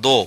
2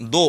2,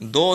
2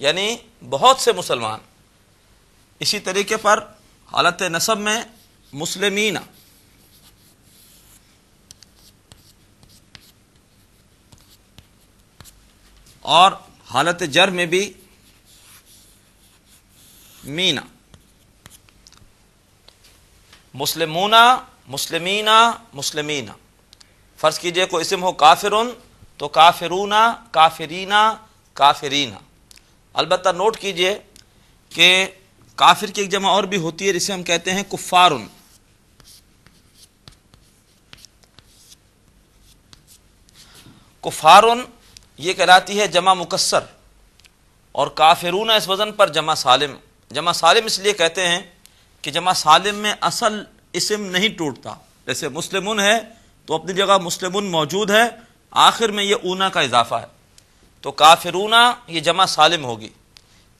یعنی بہت سے مسلمان. اسی طریقے پر حالت نصب میں مسلمین، اور حالت جر میں بھی مینا. مسلمونا، مسلمینا، مسلمینا. فرض کیجئے کوئی اسم ہو کافرن تو کافرونا، کافرینا، کافرینا. البتہ نوٹ کیجئے کہ کافر کی ایک جمع اور بھی ہوتی ہے جسے ہم کہتے ہیں کفارن. کفارن یہ کہلاتی ہے جمع مکسر، اور کافرون اس وزن پر جمع سالم. جمع سالم اس لیے کہتے ہیں کہ جمع سالم میں اصل اسم نہیں ٹوٹتا. جیسے مسلمون ہے تو اپنی جگہ مسلمون موجود ہے، آخر میں یہ اونا کا اضافہ ہے، تو کافرونا یہ جمع سالم ہوگی.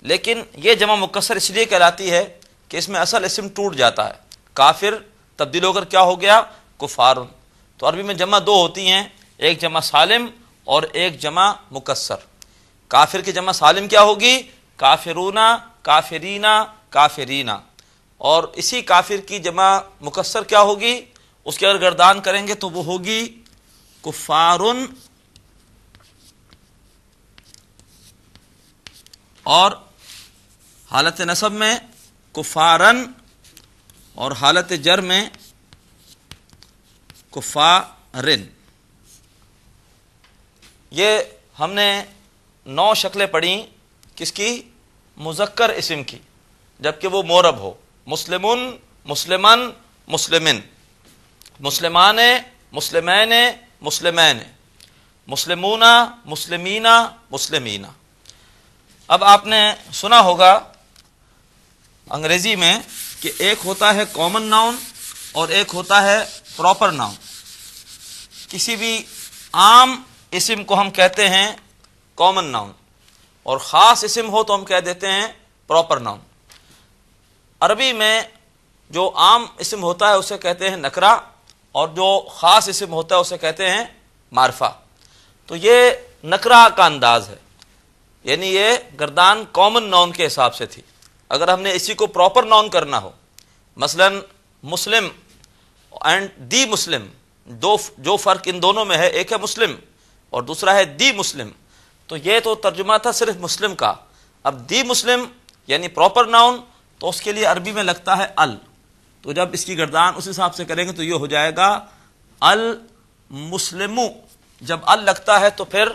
لیکن یہ جمع مکسر اس لیے کہلاتی ہے کہ اس میں اصل اسم ٹوٹ جاتا ہے. کافر تبدیل ہو کر کیا ہو گیا؟ کفارن. تو عربی میں جمع دو ہوتی ہیں، ایک جمع سالم اور ایک جمع مکسر. کافر کی جمع سالم کیا ہوگی؟ کافرونا، کافرینا، کافرینا. اور اسی کافر کی جمع مکسر کیا ہوگی؟ اس کی اگر گردان کریں گے تو وہ ہوگی کفارن، اور حالت نصب میں کفارن، اور حالت جر میں کفارن. یہ ہم نے 9 شکلیں پڑھی کس کی؟ مذکر اسم کی، جبکہ وہ مورب ہو. مسلمن، مسلمن، مسلمن، مسلمان، مسلمین، مسلمین، مسلمونا، مسلمینا، مسلمینا. اب آپ نے سنا ہوگا انگریزی میں کہ ایک ہوتا ہے کامن ناؤن اور ایک ہوتا ہے پراپر ناؤن. کسی بھی عام اسم کو ہم کہتے ہیں کامن ناؤن، اور خاص اسم ہو تو ہم کہہ دیتے ہیں پراپر ناؤن. عربی میں جو عام اسم ہوتا ہے اسے کہتے ہیں نکرہ، اور جو خاص اسم ہوتا ہے اسے کہتے ہیں معرفہ. تو یہ نکرہ کا انداز ہے، یعنی یہ گردان کامن ناؤن کے حساب سے تھی. اگر ہم نے اسی کو پراپر ناؤن کرنا ہو، مثلا مسلم اینڈ دی مسلم، جو فرق ان دونوں میں ہے، ایک ہے مسلم اور دوسرا ہے دی مسلم، تو یہ تو ترجمہ تھا صرف مسلم کا. اب دی مسلم یعنی پراپر ناؤن، تو اس کے لیے عربی میں لگتا ہے ال. تو جب اس کی گردان اس حساب سے کریں گے تو یہ ہو جائے گا المسلمو. جب ال لگتا ہے تو پھر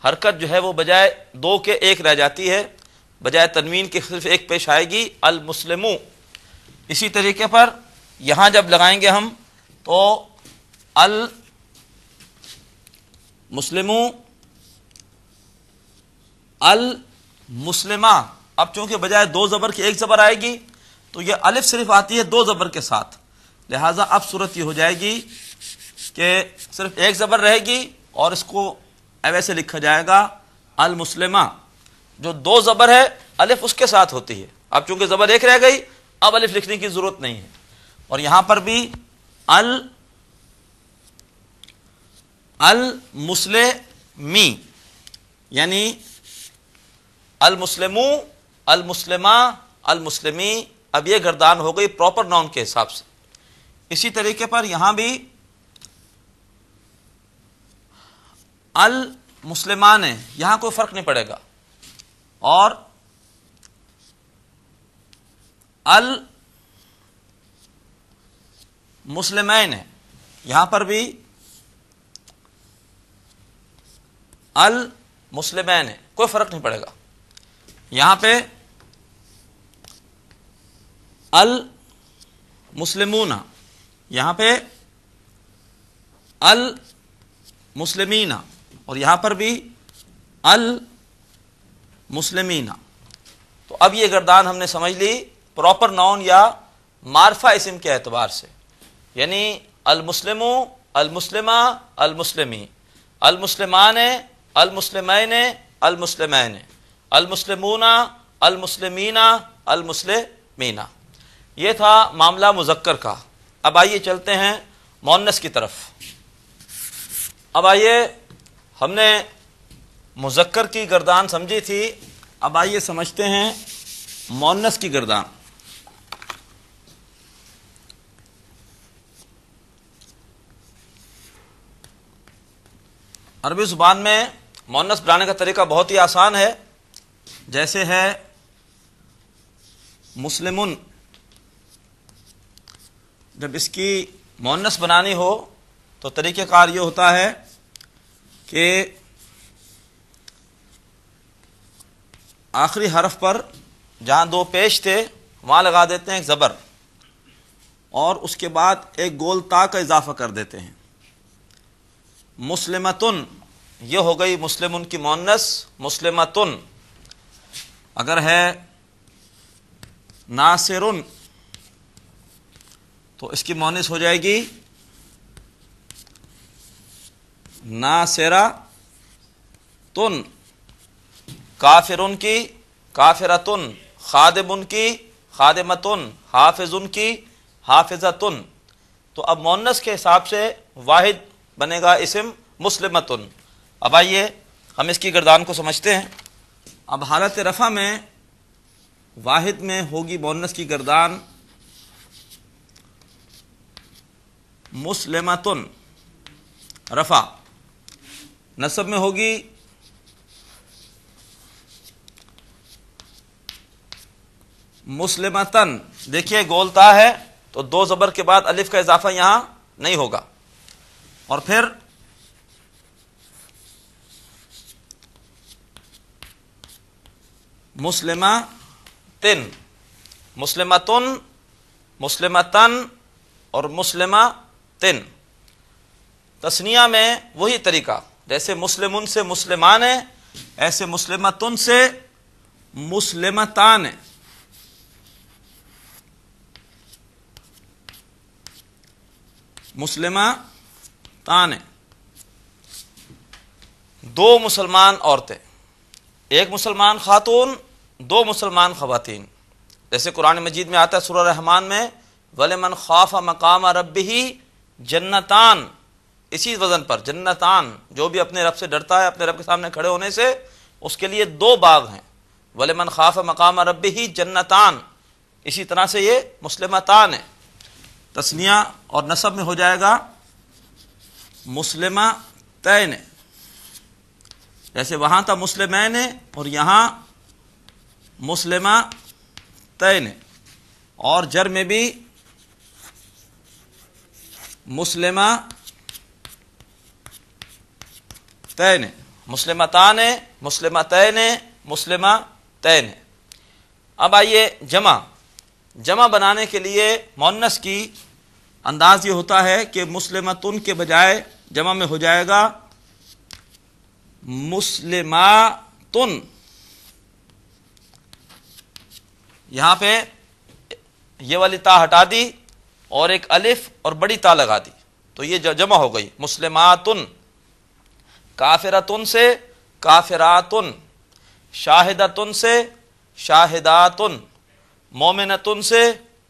حرکت جو ہے وہ بجائے 2 کے 1 رہ جاتی ہے، بجائے تنوین کے صرف 1 پیش آئے گی، المسلمو. اسی طریقے پر یہاں جب لگائیں گے ہم تو المسلمو، المسلمہ. اب چونکہ بجائے 2 زبر کی 1 زبر آئے گی تو یہ الف صرف آتی ہے 2 زبر کے ساتھ، لہٰذا اب صورت یہ ہو جائے گی کہ صرف 1 زبر رہے گی اور اس کو ایسے لکھا جائے گا المسلمہ. جو 2 زبر ہے الف اس کے ساتھ ہوتی ہے. اب چونکہ زبر 1 رہ گئی اب الف لکھنے کی ضرورت نہیں ہے. اور یہاں پر بھی المسلمی یعنی المسلمو، المسلمہ، المسلمی. اب یہ گردان ہو گئی پراپر ناؤن کے حساب سے. اسی طریقے پر یہاں بھی المسلمان ہے، یہاں کوئی فرق نہیں پڑے گا. اور المسلمین ہے، یہاں پر بھی المسلمین ہے، کوئی فرق نہیں پڑے گا. یہاں پہ المسلمون، یہاں پہ المسلمین، اور یہاں پر بھی المسلمین. تو اب یہ گردان ہم نے سمجھ لی پراپر ناؤن یا معرفہ اسم کے اعتبار سے، یعنی المسلمو، المسلمہ، المسلمی، المسلمان، المسلمین، المسلمین، المسلمون، المسلمین، المسلمین. یہ تھا معاملہ مذکر کا. اب آئیے چلتے ہیں مؤنث کی طرف. اب آئیے، ہم نے مذکر کی گردان سمجھی تھی، اب آئیے سمجھتے ہیں مؤنث کی گردان. عربی زبان میں مؤنث بنانے کا طریقہ بہت ہی آسان ہے. جیسے ہے مسلمن، جب اس کی مؤنث بنانی ہو تو طریقہ کار یہ ہوتا ہے کہ آخری حرف پر جہاں دو پیش تھے وہاں لگا دیتے ہیں ایک زبر، اور اس کے بعد ایک گول تا کا اضافہ کر دیتے ہیں. مسلمتن یہ ہو گئی مسلمن کی مؤنث مسلمتن. اگر ہے ناصرن تو اس کی مؤنث ہو جائے گی ناصراتن. کافرن کی کافرتن، خادمن کی خادمتن، حافظن کی حافظتن. تو اب مؤنث کے حساب سے واحد بنے گا اسم مسلمتن. اب آئیے ہم اس کی گردان کو سمجھتے ہیں. اب حالت رفع میں واحد میں ہوگی مؤنث کی گردان مسلمتن رفع. نصب میں ہوگی مسلمتن. دیکھیے گولتا ہے تو دو زبر کے بعد الف کا اضافہ یہاں نہیں ہوگا. اور پھر مسلمتن، مسلمتن، مسلمتن اور مسلمتن. تثنیہ میں وہی طریقہ، جیسے مسلمن سے مسلمان ہے ایسے مسلمتن سے مسلمتان ہے. مسلمتان ہے. دو مسلمان عورتیں، ایک مسلمان خاتون، دو مسلمان خواتین. جیسے قرآن مجید میں آتا ہے سورہ رحمان میں وَلِمَنْ خَافَ مَقَامَ رَبِّهِ جنتان. اسی وزن پر جنتان، جو بھی اپنے رب سے ڈرتا ہے اپنے رب کے سامنے کھڑے ہونے سے اس کے لیے دو باغ ہیں. وَلِمَنْ خَافَ مَقَامَ رَبِّهِ جنتان. اسی طرح سے یہ مسلمتان ہے. تثنیہ اور نصب میں ہو جائے گا مسلمتین. جیسے وہاں تھا مسلمین اور یہاں مسلمتین. اور جر میں بھی مسلمتین، مسلمتان، مسلمتین، مسلمتین. اب آئیے جمع بنانے کے لیے مؤنث کی انداز یہ ہوتا ہے کہ مسلمتن کے بجائے جمع میں ہو جائے گا مسلماتن. یہاں پہ یہ والی تا ہٹا دی اور ایک الف اور بڑی تا لگا دی تو یہ جمع ہو گئی مسلماتن. کافرتن سے کافراتن، شاہدتن سے شاہداتن، مومنتن سے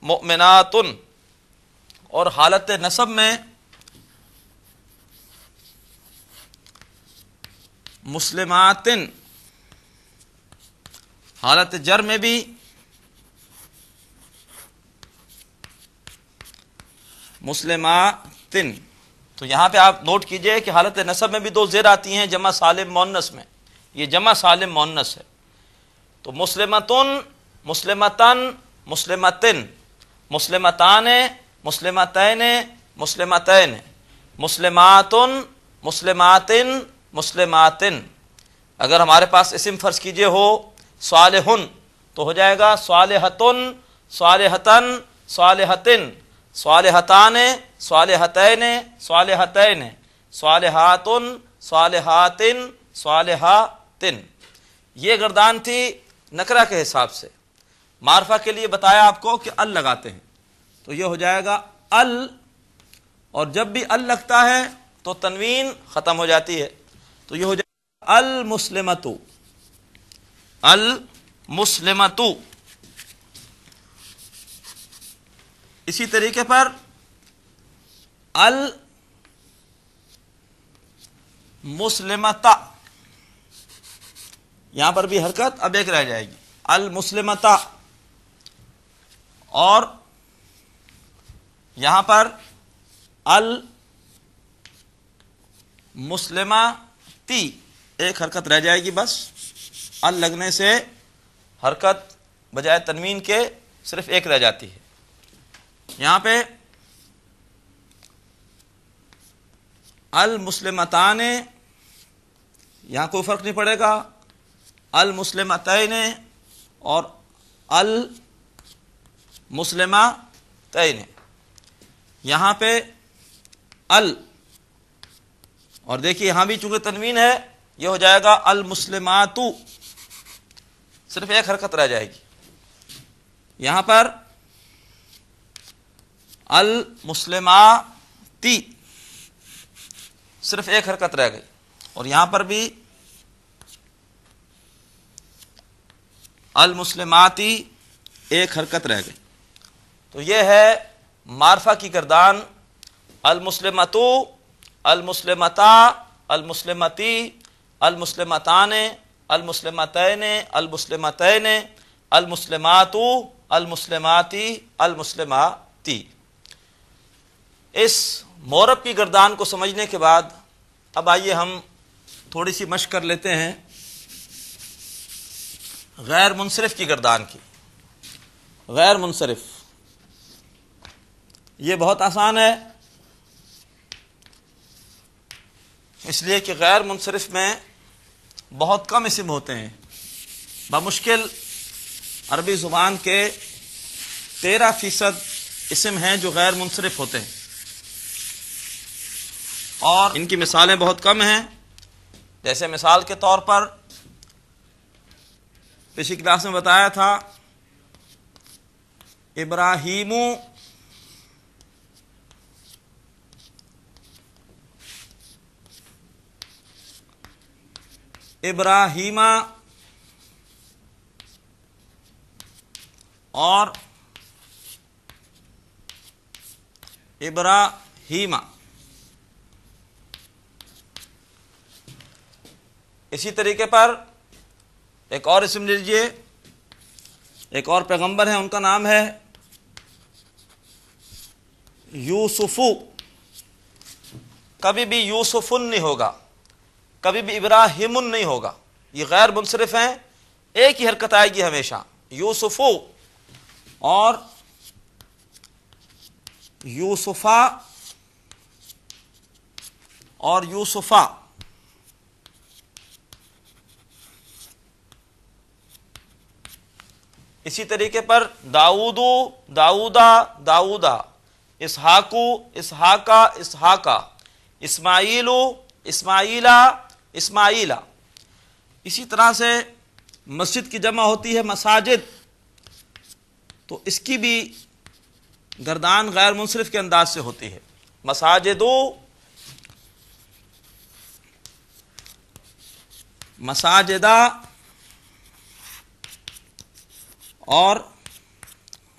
مؤمناتن. اور حالت نصب میں مسلماتن. حالت جر میں بھی مسلماتن. تو یہاں پہ آپ نوٹ کیجئے کہ حالت نصب میں بھی دو زیر آتی ہیں جمع سالم مؤنث میں. یہ جمع سالم مؤنث ہے. تو مسلمتن، مسلمتن، مسلمتن، مسلمتان، مسلمتین، مسلمتین، مسلماتن، مسلماتن، مسلماتن. اگر ہمارے پاس اسم فرض کیجئے ہو صالحن تو ہو جائے گا صالحتن، صالحتن، صالحتن، صالحتان، صالحتین، صالحتین، صالحاتن، صالحاتن، صالحاتن. یہ گردان تھی نکرہ کے حساب سے. معرفہ کے لیے بتایا آپ کو کہ ال لگاتے ہیں تو یہ ہو جائے گا ال. اور جب بھی ال لگتا ہے تو تنوین ختم ہو جاتی ہے تو یہ ہو جائے گا المسلمتو. المسلمتو. اسی طریقے پر المسلمتا یہاں پر بھی حرکت اب ایک رہ جائے گی، المسلمتا، اور یہاں پر المسلماتی ایک حرکت رہ جائے گی بس، ال لگنے سے حرکت بجائے تنوین کے صرف ایک رہ جاتی ہے۔ یہاں پہ المسلمتان، یہاں کوئی فرق نہیں پڑے گا، المسلمتین اور المسلمتین، یہاں پہ اور دیکھیے یہاں بھی چونکہ تنوین ہے یہ ہو جائے گا المسلمات، صرف ایک حرکت رہ جائے گی۔ یہاں پر المسلماتی صرف ایک حرکت رہ گئی، اور یہاں پر بھی المسلماتی ایک حرکت رہ گئی۔ تو یہ ہے معرفہ کی گردان، المسلمتو، المسلمتا، المسلمتی، المسلمتان، المسلمتین، المسلمتین، المسلمات، المسلماتی، المسلماتی۔ اس مورب کی گردان کو سمجھنے کے بعد اب آئیے ہم تھوڑی سی مشق کر لیتے ہیں غیر منصرف کی گردان کی۔ غیر منصرف یہ بہت آسان ہے، اس لیے کہ غیر منصرف میں بہت کم اسم ہوتے ہیں، بمشکل عربی زبان کے 13% اسم ہیں جو غیر منصرف ہوتے ہیں، اور ان کی مثالیں بہت کم ہیں۔ جیسے مثال کے طور پر پچھلی کلاس میں بتایا تھا ابراہیم، ابراہیمہ اور ابراہیمہ۔ اسی طریقے پر ایک اور اسم لیجئے، ایک اور پیغمبر ہیں، ان کا نام ہے یوسف۔ کبھی بھی یوسفن نہیں ہوگا، کبھی بھی ابراہیم نہیں ہوگا، یہ غیر منصرف ہیں، ایک ہی حرکت آئے گی ہمیشہ، یوسف اور یوسفا اور یوسفا۔ اسی طریقے پر داؤدو، داؤدا، داؤدا، اسحاقو، اسحاقا، اسحاقا، اسماعیلو، اسماعیلا، اسماعیلا۔ اسی طرح سے مسجد کی جمع ہوتی ہے مساجد، تو اس کی بھی گردان غیر منصرف کے انداز سے ہوتی ہے، مساجدو، مساجدہ اور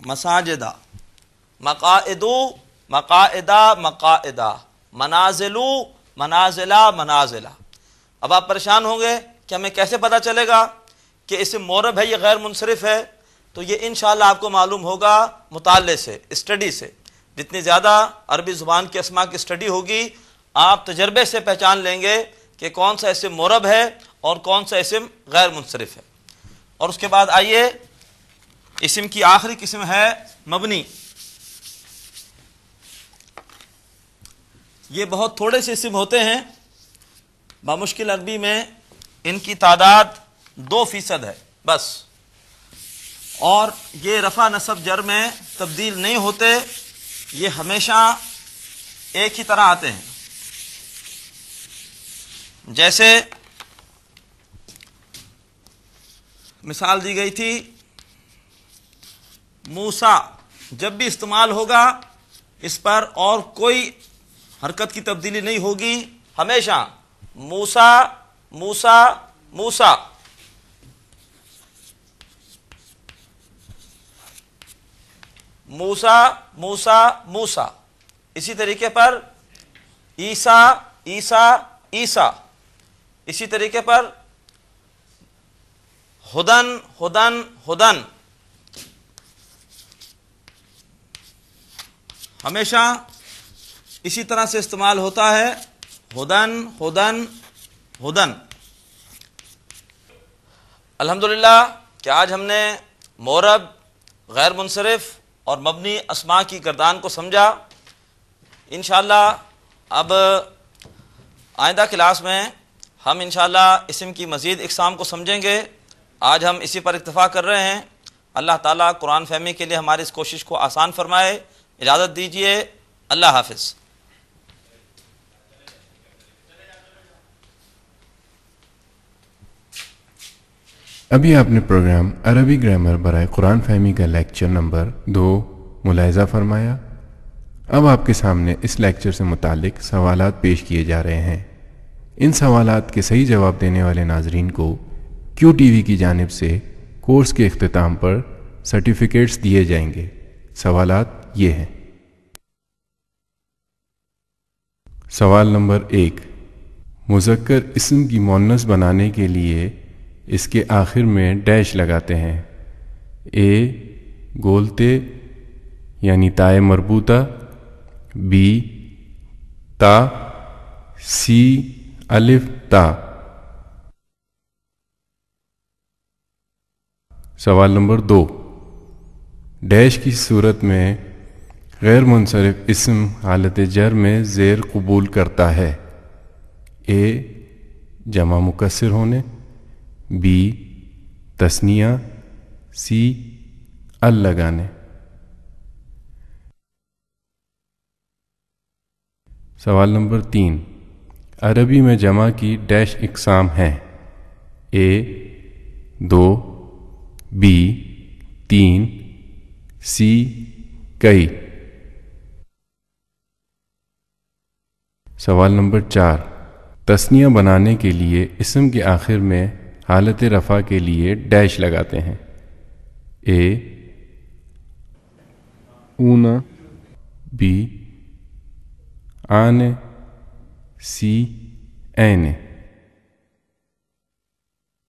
مساجدہ، مقاعدو، مقاعدہ، مقاعدہ، منازلو، منازلہ، منازلہ۔ اب آپ پریشان ہوں گے کہ ہمیں کیسے پتہ چلے گا کہ اسم مورب ہے یہ غیر منصرف ہے؟ تو یہ انشاءاللہ آپ کو معلوم ہوگا مطالعے سے، اسٹڈی سے۔ جتنی زیادہ عربی زبان کی اسماء کی اسٹڈی ہوگی آپ تجربے سے پہچان لیں گے کہ کون سا اسم مورب ہے اور کون سا اسم غیر منصرف ہے۔ اور اس کے بعد آئیے اسم کی آخری قسم ہے مبنی۔ یہ بہت تھوڑے سے اسم ہوتے ہیں، بمشکل عربی میں ان کی تعداد 2% ہے بس، اور یہ رفع نصب جر میں تبدیل نہیں ہوتے، یہ ہمیشہ ایک ہی طرح آتے ہیں۔ جیسے مثال دی گئی تھی موسیٰ، جب بھی استعمال ہوگا اس پر اور کوئی حرکت کی تبدیلی نہیں ہوگی، ہمیشہ موسیٰ، موسیٰ، موسیٰ۔ موسیٰ، موسیٰ، موسیٰ۔ اسی طریقے پر عیسیٰ، عیسیٰ، عیسیٰ۔ اسی طریقے پر ہدن ہدن ہدن ہمیشہ اسی طرح سے استعمال ہوتا ہے، ہدن ہدن ہدن۔ الحمدللہ کہ آج ہم نے معرب، غیر منصرف اور مبنی اسماء کی گردان کو سمجھا۔ انشاءاللہ اب آئندہ کلاس میں ہم انشاءاللہ اسم کی مزید اقسام کو سمجھیں گے۔ آج ہم اسی پر اکتفا کر رہے ہیں۔ اللہ تعالیٰ قرآن فہمی کے لیے ہماری اس کوشش کو آسان فرمائے۔ اجازت دیجیے، اللہ حافظ۔ ابھی آپ نے پروگرام عربی گرامر برائے قرآن فہمی کا لیکچر نمبر 2 ملاحظہ فرمایا۔ اب آپ کے سامنے اس لیکچر سے متعلق سوالات پیش کیے جا رہے ہیں۔ ان سوالات کے صحیح جواب دینے والے ناظرین کو کیو ٹی وی کی جانب سے کورس کے اختتام پر سرٹیفکیٹس دیے جائیں گے۔ سوالات یہ ہیں۔ سوال نمبر 1، مذکر اسم کی مؤنث بنانے کے لیے اس کے آخر میں ڈیش لگاتے ہیں۔ اے گولتے یعنی تائے مربوطہ، بی تا، سی الف تا۔ سوال نمبر 2، ڈیش کی صورت میں غیر منصرف اسم حالت جر میں زیر قبول کرتا ہے۔ اے جمع مکسر ہونے، بی تثنیہ، سی ال لگانے۔ سوال نمبر 3، عربی میں جمع کی ڈیش اقسام ہیں۔ اے 2، بی 3، سی کئی۔ سوال نمبر 4، تثنیہ بنانے کے لیے اسم کے آخر میں حالت رفع کے لیے ڈیش لگاتے ہیں۔ اے اونا، بی آنے، سی اینے۔